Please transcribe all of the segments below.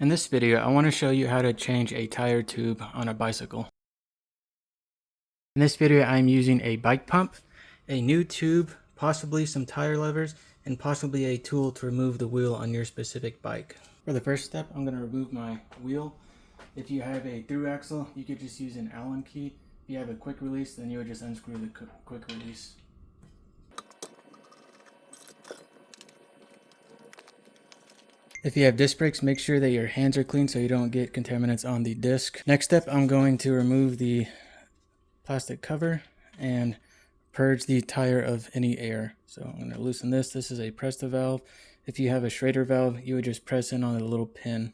In this video, I want to show you how to change a tire tube on a bicycle. In this video, I'm using a bike pump, a new tube, possibly some tire levers, and possibly a tool to remove the wheel on your specific bike. For the first step, I'm going to remove my wheel. If you have a through axle, you could just use an Allen key. If you have a quick release, then you would just unscrew the quick release. If you have disc brakes, make sure that your hands are clean so you don't get contaminants on the disc. Next step, I'm going to remove the plastic cover and purge the tire of any air. So I'm going to loosen this. This is a Presta valve. If you have a Schrader valve, you would just press in on the little pin.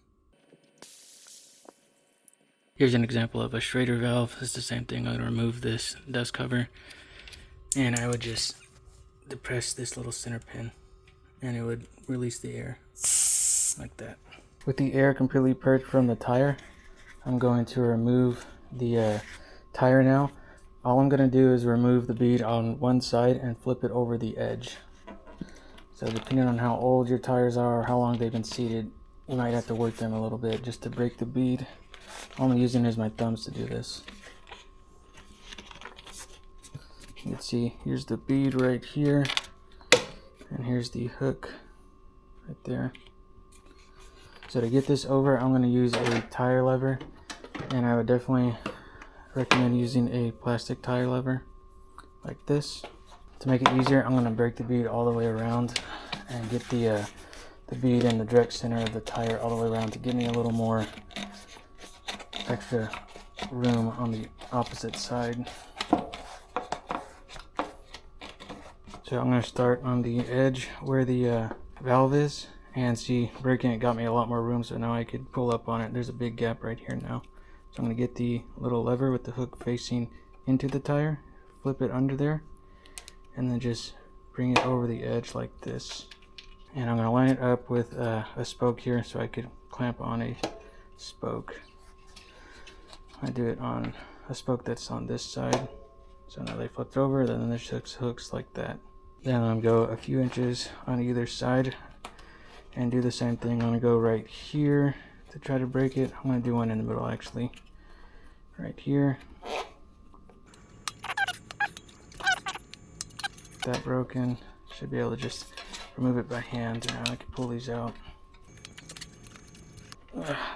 Here's an example of a Schrader valve. It's the same thing. I'm going to remove this dust cover and I would just depress this little center pin and it would release the air like that. With the air completely purged from the tire, I'm going to remove the tire now. All I'm going to do is remove the bead on one side and flip it over the edge. So depending on how old your tires are or how long they've been seated, you might have to work them a little bit just to break the bead. All I'm using is my thumbs to do this. You can see here's the bead right here, and here's the hook right there. So to get this over, I'm going to use a tire lever, and I would definitely recommend using a plastic tire lever like this. To make it easier, I'm going to break the bead all the way around and get the bead in the direct center of the tire all the way around to give me a little more extra room on the opposite side. So I'm going to start on the edge where the valve is, and see, breaking it got me a lot more room, so now I could pull up on it. There's a big gap right here now. So I'm going to get the little lever with the hook facing into the tire, flip it under there, and then just bring it over the edge like this. And I'm going to line it up with a spoke here so I could clamp on a spoke. I do it on a spoke that's on this side. So now they flipped over, then this hooks like that. Then I'm going to go a few inches on either side and do the same thing. I'm going to go right here to try to break it. I'm going to do one in the middle actually. Right here. That broken. Should be able to just remove it by hand. Now I can pull these out.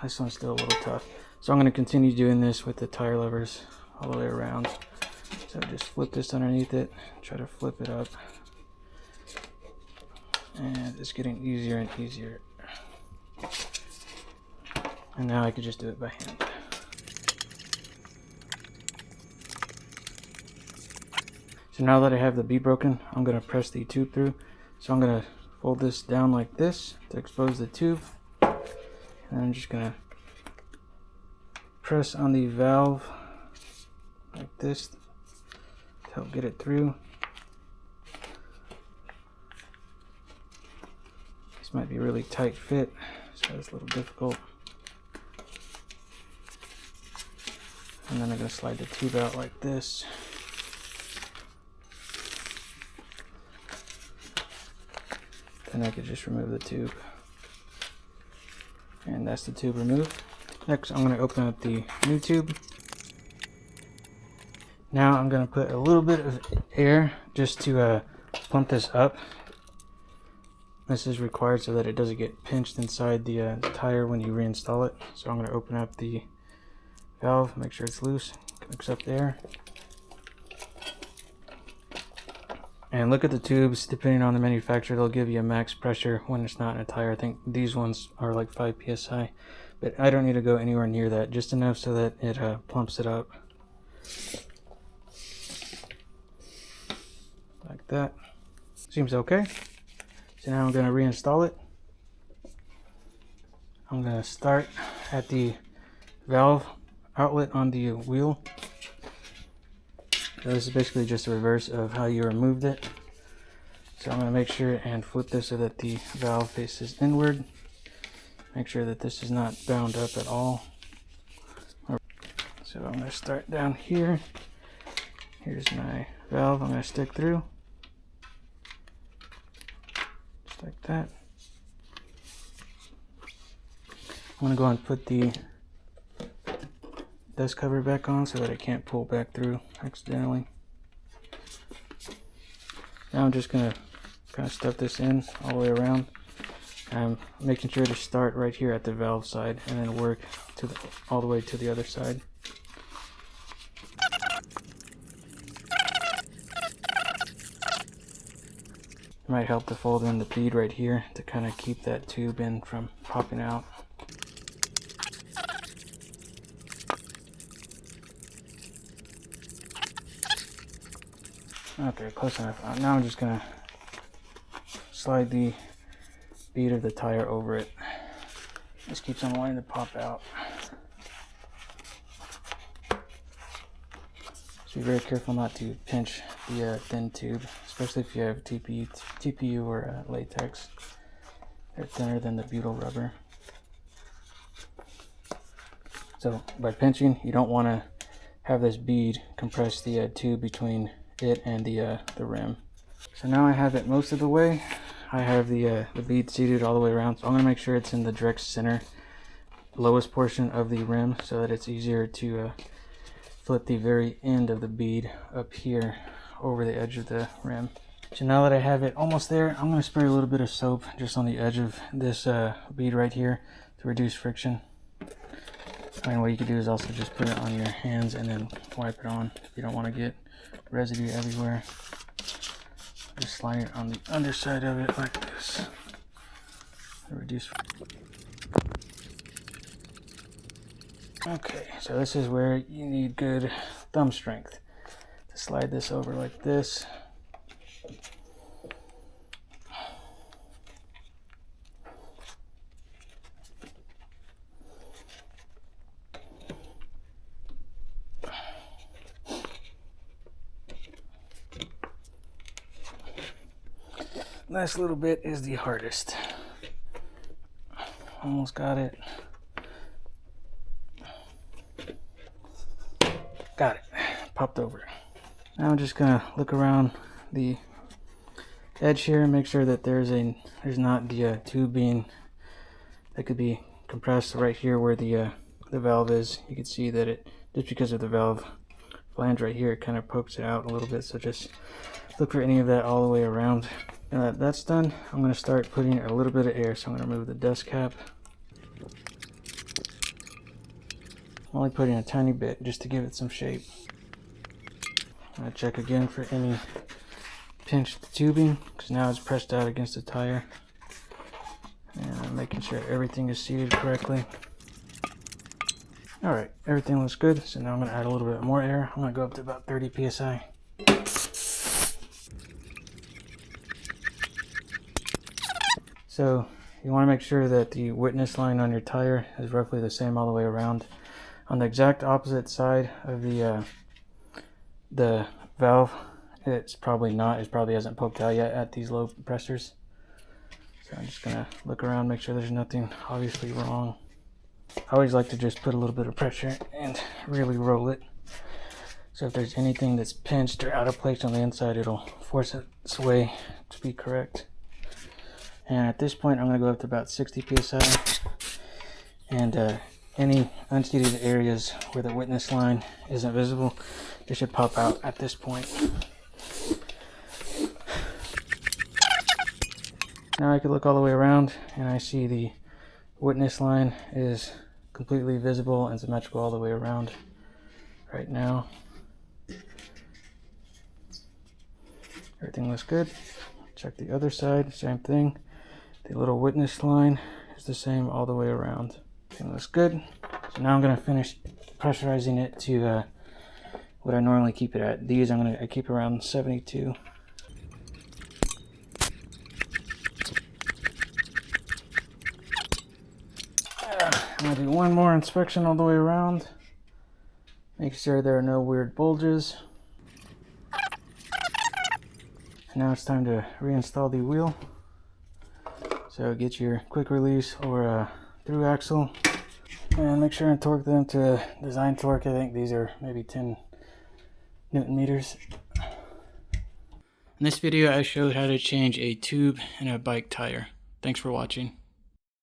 This one's still a little tough. So I'm going to continue doing this with the tire levers all the way around. So just flip this underneath it, try to flip it up. And it's getting easier and easier. And now I can just do it by hand. So now that I have the bead broken, I'm going to press the tube through. So I'm going to fold this down like this to expose the tube. And I'm just going to press on the valve like this to help get it through. This might be a really tight fit, so it's a little difficult. And then I'm going to slide the tube out like this. Then I could just remove the tube. And that's the tube removed. Next, I'm going to open up the new tube. Now I'm going to put a little bit of air just to pump this up. This is required so that it doesn't get pinched inside the tire when you reinstall it. So I'm going to open up the valve, make sure it's loose, mix up the air. And look at the tubes. Depending on the manufacturer, they'll give you a max pressure when it's not in a tire. I think these ones are like 5 psi, but I don't need to go anywhere near that, just enough so that it plumps it up like that. Seems okay. So now I'm going to reinstall it. I'm going to start at the valve outlet on the wheel. So this is basically just a reverse of how you removed it. So I'm going to make sure and flip this so that the valve faces inward. Make sure that this is not bound up at all. So I'm going to start down here. Here's my valve I'm going to stick through. Just like that. I'm going to go and put the dust cover back on so that it can't pull back through accidentally. Now I'm just going to kind of stuff this in all the way around. I'm making sure to start right here at the valve side and then work to all the way to the other side. It might help to fold in the bead right here to kind of keep that tube in from popping out. Okay, close enough. Now I'm just going to slide the bead of the tire over it. This keeps on wanting to pop out. So be very careful not to pinch the thin tube, especially if you have TPU or latex. They're thinner than the butyl rubber. So by pinching, you don't want to have this bead compress the tube between it and the rim. So now I have it most of the way. I have the bead seated all the way around, so I'm going to make sure it's in the direct center, lowest portion of the rim, so that it's easier to flip the very end of the bead up here over the edge of the rim. So now that I have it almost there, I'm going to spray a little bit of soap just on the edge of this bead right here to reduce friction. And what you could do is also just put it on your hands and then wipe it on if you don't want to get residue everywhere. Just slide it on the underside of it like this to reduce. Okay, so this is where you need good thumb strength to slide this over like this. Last little bit is the hardest. Almost got it. Got it. Popped over. Now I'm just gonna look around the edge here and make sure that there's not the tube being that could be compressed right here where the valve is. You can see that it, just because of the valve flange right here, it kind of pokes it out a little bit. So just look for any of that all the way around. Now that that's done, I'm going to start putting a little bit of air. So I'm going to remove the dust cap. I'm only putting a tiny bit just to give it some shape. I'm going to check again for any pinched tubing, because now it's pressed out against the tire. And I'm making sure everything is seated correctly. Alright, everything looks good. So now I'm going to add a little bit more air. I'm going to go up to about 30 psi. So you want to make sure that the witness line on your tire is roughly the same all the way around. On the exact opposite side of the valve, it's probably not. It probably hasn't poked out yet at these low pressures. So I'm just going to look around, make sure there's nothing obviously wrong. I always like to just put a little bit of pressure and really roll it. So if there's anything that's pinched or out of place on the inside, it'll force its way to be correct. And at this point, I'm going to go up to about 60 psi. And any unseated areas where the witness line isn't visible, they should pop out at this point. Now I can look all the way around, and I see the witness line is completely visible and symmetrical all the way around right now. Everything looks good. Check the other side, same thing. The little witness line is the same all the way around. Everything looks good. So now I'm going to finish pressurizing it to what I normally keep it at. These I keep around 72. I'm going to do one more inspection all the way around. Make sure there are no weird bulges. And now it's time to reinstall the wheel. So get your quick release or through axle and make sure and torque them to design torque. I think these are maybe 10 Newton meters. In this video I showed how to change a tube in a bike tire. Thanks for watching.